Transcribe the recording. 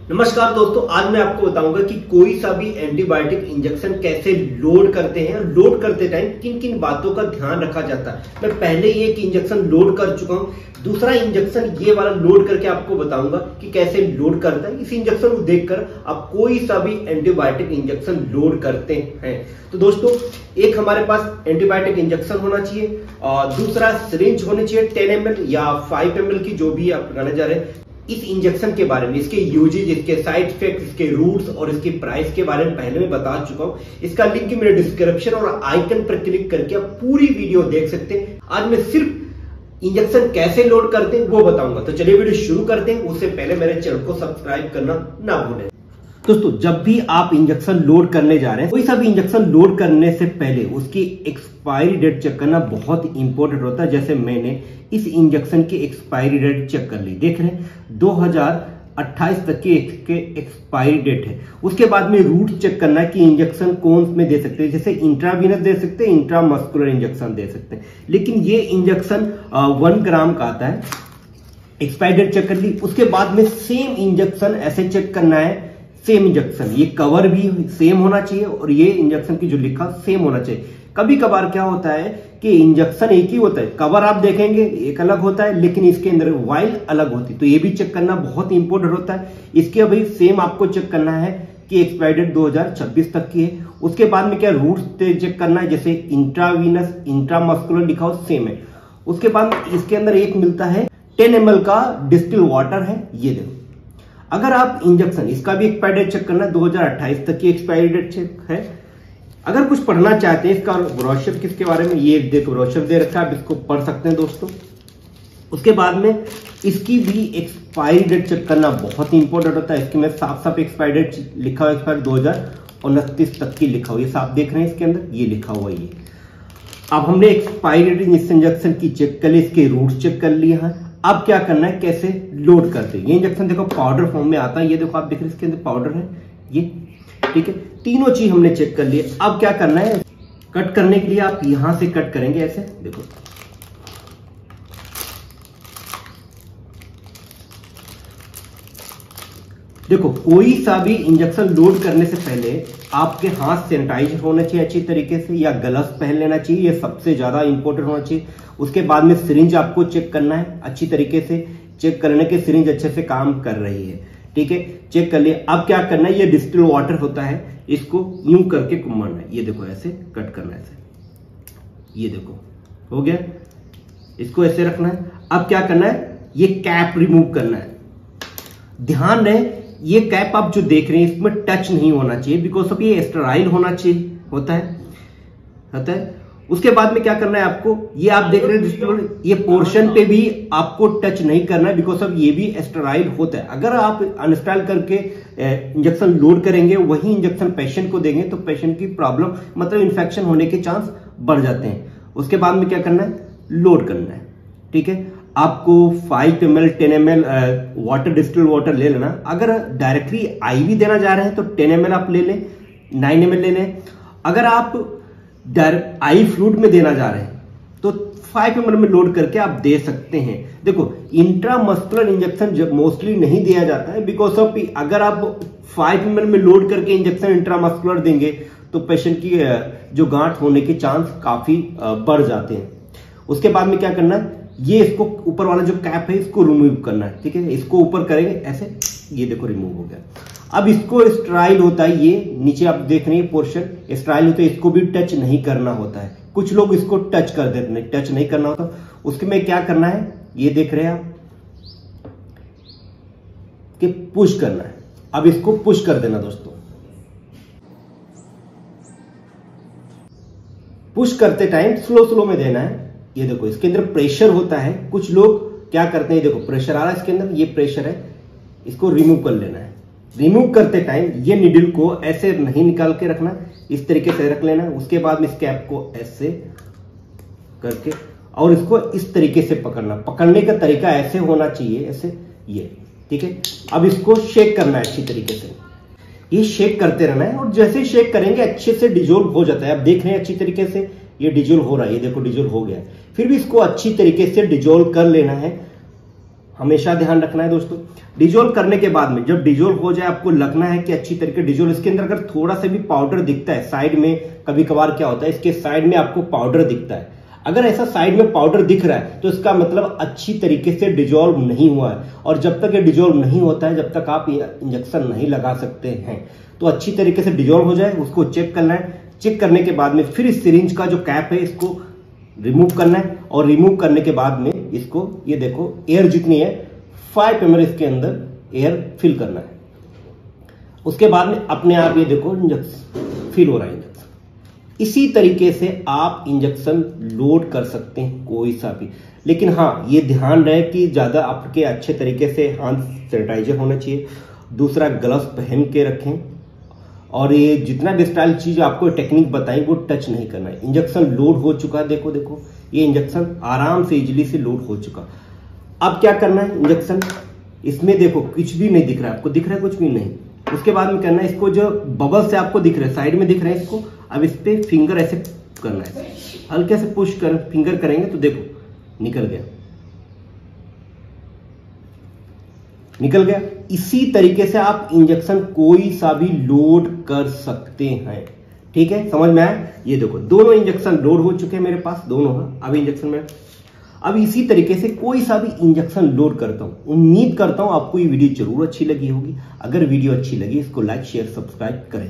नमस्कार दोस्तों, आज मैं आपको बताऊंगा कि कोई सा भी एंटीबायोटिक इंजेक्शन कैसे लोड करते हैं और लोड करते टाइम किन किन बातों का ध्यान रखा जाता है। मैं पहले ही एक इंजेक्शन लोड कर चुका हूं, दूसरा इंजेक्शन ये वाला लोड करके आपको बताऊंगा कि कैसे लोड करता है। इस इंजेक्शन को देखकर आप कोई सा भी एंटीबायोटिक इंजेक्शन लोड करते हैं। तो दोस्तों, एक हमारे पास एंटीबायोटिक इंजेक्शन होना चाहिए और दूसरा सिरिंज होनी चाहिए 10 ml या 5 ml की, जो भी आप लगाने जा रहे हैं। इस इंजेक्शन के बारे में, इसके यूजेज, इसके साइड इफेक्ट, इसके रूट्स और इसकी प्राइस के बारे में पहले मैं बता चुका हूं। इसका लिंक मेरे डिस्क्रिप्शन और आइकन पर क्लिक करके आप पूरी वीडियो देख सकते हैं। आज मैं सिर्फ इंजेक्शन कैसे लोड करते हैं वो बताऊंगा। तो चलिए वीडियो शुरू करते हैं। उससे पहले मेरे चैनल को सब्सक्राइब करना ना भूलें। दोस्तों, जब भी आप इंजेक्शन लोड करने जा रहे हैं, कोई सा भी इंजेक्शन लोड करने से पहले उसकी एक्सपायरी डेट चेक करना बहुत इंपॉर्टेंट होता है। जैसे मैंने इस इंजेक्शन की एक्सपायरी डेट चेक कर ली, देख रहे हैं 2028 तक की एक्सपायरी डेट है। उसके बाद में रूट चेक करना है कि इंजेक्शन कौन में दे सकते हैं। जैसे इंट्रावीनस दे सकते हैं, इंट्रामस्कुलर इंजेक्शन दे सकते हैं, लेकिन ये इंजेक्शन 1 ग्राम का आता है। एक्सपायरी डेट चेक कर ली, उसके बाद में सेम इंजेक्शन ऐसे चेक करना है, सेम इंजेक्शन, ये कवर भी सेम होना चाहिए और ये इंजेक्शन की जो लिखा सेम होना चाहिए। कभी कभार क्या होता है कि इंजेक्शन एक ही होता है, कवर आप देखेंगे एक अलग होता है, लेकिन इसके अंदर वाइल अलग होती है। तो ये भी चेक करना बहुत इंपॉर्टेंट होता है। इसके अभी सेम आपको चेक करना है कि एक्सपायरी डेट 2026 तक की है। उसके बाद में क्या रूट चेक करना है, जैसे इंट्रावीनस, इंट्रामस्कुलर लिखा हो सेम है। उसके बाद इसके अंदर एक मिलता है 10 ml का डिस्टिल वाटर है, ये देखो। अगर आप इंजेक्शन, इसका भी एक्सपायरी डेट चेक करना है, 2028 तक की एक्सपायरी डेट चेक है। अगर कुछ पढ़ना चाहते हैं इसका ब्रोशर किसके बारे में, ये देखो ब्रोशर दे रखा है, आप इसको पढ़ सकते हैं दोस्तों। उसके बाद में इसकी भी एक्सपायरी डेट चेक करना बहुत इंपॉर्टेंट होता है। इसके में साफ साफ एक्सपायरी डेट लिखा हुआ, एक्सपायरी 2029 तक की लिखा हुआ, ये साफ देख रहे हैं इसके अंदर ये लिखा हुआ। ये अब हमने एक्सपायरी डेट इस इंजेक्शन की चेक कर ली, इसके रूट चेक कर लिए हैं। अब क्या करना है, कैसे लोड करते हैं। ये इंजेक्शन देखो पाउडर फॉर्म में आता है, ये देखो आप देख रहे हैं इसके अंदर पाउडर है ये, ठीक है। तीनों चीज हमने चेक कर लिए। अब क्या करना है, कट करने के लिए आप यहां से कट करेंगे, ऐसे देखो। देखो, कोई सा भी इंजेक्शन लोड करने से पहले आपके हाथ सैनिटाइज होना चाहिए अच्छी तरीके से, या ग्लव्स पहन लेना चाहिए, ये सबसे ज्यादा इंपॉर्टेंट होना चाहिए। उसके बाद में सिरिंज आपको चेक करना है अच्छी तरीके से, चेक करने के सिरिंज अच्छे से काम कर रही है, ठीक है। चेक कर लिया। अब क्या करना है, ये डिस्टिल वाटर होता है, इसको यूं करके घुमाना है, ये देखो ऐसे कट करना है, ऐसे, ये देखो हो गया। इसको ऐसे रखना है। अब क्या करना है, ये कैप रिमूव करना है। ध्यान रहे, ये कैप आप जो देख रहे हैं इसमें टच नहीं होना चाहिए, बिकॉज ऑफ ये स्टेराइल होना चाहिए होता है। उसके बाद में क्या करना है आपको, ये आप देख रहे हैं ये पोर्शन पे भी आपको टच नहीं करना है, बिकॉज ऑफ ये भी स्टेराइल होता है। अगर आप अनस्टेराइल करके इंजेक्शन लोड करेंगे, वही इंजेक्शन पेशेंट को देंगे, तो पेशेंट की प्रॉब्लम मतलब इन्फेक्शन होने के चांस बढ़ जाते हैं। उसके बाद में क्या करना है, लोड करना है, ठीक है। आपको 5 ml 10 ml water, distil water ले लेना। अगर डायरेक्टली आईवी देना जा रहे हैं तो 10 ml आप ले लें, 9 ml ले लें। अगर आप डायरेक्ट आई फ्लूइड में देना जा रहे हैं तो 5 ml में लोड करके आप दे सकते हैं। देखो, इंट्रामस्कुलर इंजेक्शन जब मोस्टली नहीं दिया जाता है, बिकॉज ऑफ अगर आप 5 ml में लोड करके इंजेक्शन इंट्रामस्कुलर देंगे तो पेशेंट की जो गांठ होने के चांस काफी बढ़ जाते हैं। उसके बाद में क्या करना है, ये इसको ऊपर वाला जो कैप है इसको रिमूव करना है, ठीक है। इसको ऊपर करेंगे ऐसे, ये देखो रिमूव हो गया। अब इसको स्टेराइल होता है, ये नीचे आप देख रहे हैं पोर्शन स्टेराइल होता है, इसको भी टच नहीं करना होता है। कुछ लोग इसको टच कर देते हैं, टच नहीं करना होता। उसके में क्या करना है, ये देख रहे हैं आप कि पुश करना है। अब इसको पुश कर देना दोस्तों। पुश करते टाइम स्लो स्लो में देना है। ये देखो इसके अंदर प्रेशर होता है, कुछ लोग क्या करते हैं, देखो प्रेशर आ रहा है इसके अंदर, ये प्रेशर है, इसको रिमूव कर लेना है। रिमूव करते टाइम ये निडल को ऐसे नहीं निकाल के रखना, इस तरीके से रख लेना। उसके बाद में इस कैप को ऐसे करके और इसको इस तरीके से पकड़ना। पकड़ने का तरीका ऐसे होना चाहिए, ऐसे, ये, ठीक है। अब इसको शेक करना है अच्छी तरीके से, ये शेक करते रहना है। और जैसे शेक करेंगे अच्छे से डिजोल्व हो जाता है। आप देख रहे हैं अच्छी तरीके से ये डिजोल्व हो रहा है, ये देखो डिजोल्व हो गया। फिर भी इसको अच्छी तरीके से डिजोल्व कर लेना है। हमेशा ध्यान रखना है दोस्तों। डिजोल्व करने के बाद में जब डिजोल्व हो जाए आपको लगना है कि अच्छी तरीके डिजोल्व, इसके अंदर अगर थोड़ा सा भी पाउडर दिखता है साइड में, कभी कभार क्या होता है इसके साइड में आपको पाउडर दिखता है, अगर ऐसा साइड में पाउडर दिख रहा है तो इसका मतलब अच्छी तरीके से डिजोल्व नहीं हुआ है। और जब तक ये डिजोल्व नहीं होता है जब तक आप इंजेक्शन नहीं लगा सकते हैं। तो अच्छी तरीके से डिजोल्व हो जाए उसको चेक करना है। चेक करने के बाद में फिर इस सिरिंज का जो कैप है इसको रिमूव करना है, और रिमूव करने के बाद में इसको ये देखो एयर जितनी है 5 ml इसके अंदर एयर फिल करना है। उसके बाद में अपने आप ये देखो इंजेक्शन फिल हो रहा है इंजेक्शन। इसी तरीके से आप इंजेक्शन लोड कर सकते हैं कोई सा भी, लेकिन हाँ ये ध्यान रहे कि ज्यादा आपके अच्छे तरीके से हाथ सैनिटाइजर होना चाहिए। दूसरा ग्लव्स पहन के रखें, और ये जितना भी स्टाइल चीज आपको टेक्निक बताई वो टच नहीं करना है। इंजेक्शन लोड हो चुका है, देखो देखो ये इंजेक्शन आराम से इजीली से लोड हो चुका। अब क्या करना है, इंजेक्शन इसमें देखो कुछ भी नहीं दिख रहा है, आपको दिख रहा है कुछ भी नहीं। उसके बाद में करना है इसको, जो बबल से आपको दिख रहे हैं साइड में दिख रहे हैं इसको, अब इस पे फिंगर ऐसे करना है, हल्के से पुश कर फिंगर करेंगे तो देखो निकल गया, निकल गया। इसी तरीके से आप इंजेक्शन कोई सा भी लोड कर सकते हैं। ठीक है, समझ में आया? ये देखो दोनों इंजेक्शन लोड हो चुके हैं मेरे पास, दोनों है अभी इंजेक्शन में। अब इसी तरीके से कोई सा भी इंजेक्शन लोड करता हूं। उम्मीद करता हूं आपको ये वीडियो जरूर अच्छी लगी होगी। अगर वीडियो अच्छी लगी इसको लाइक शेयर सब्सक्राइब करें।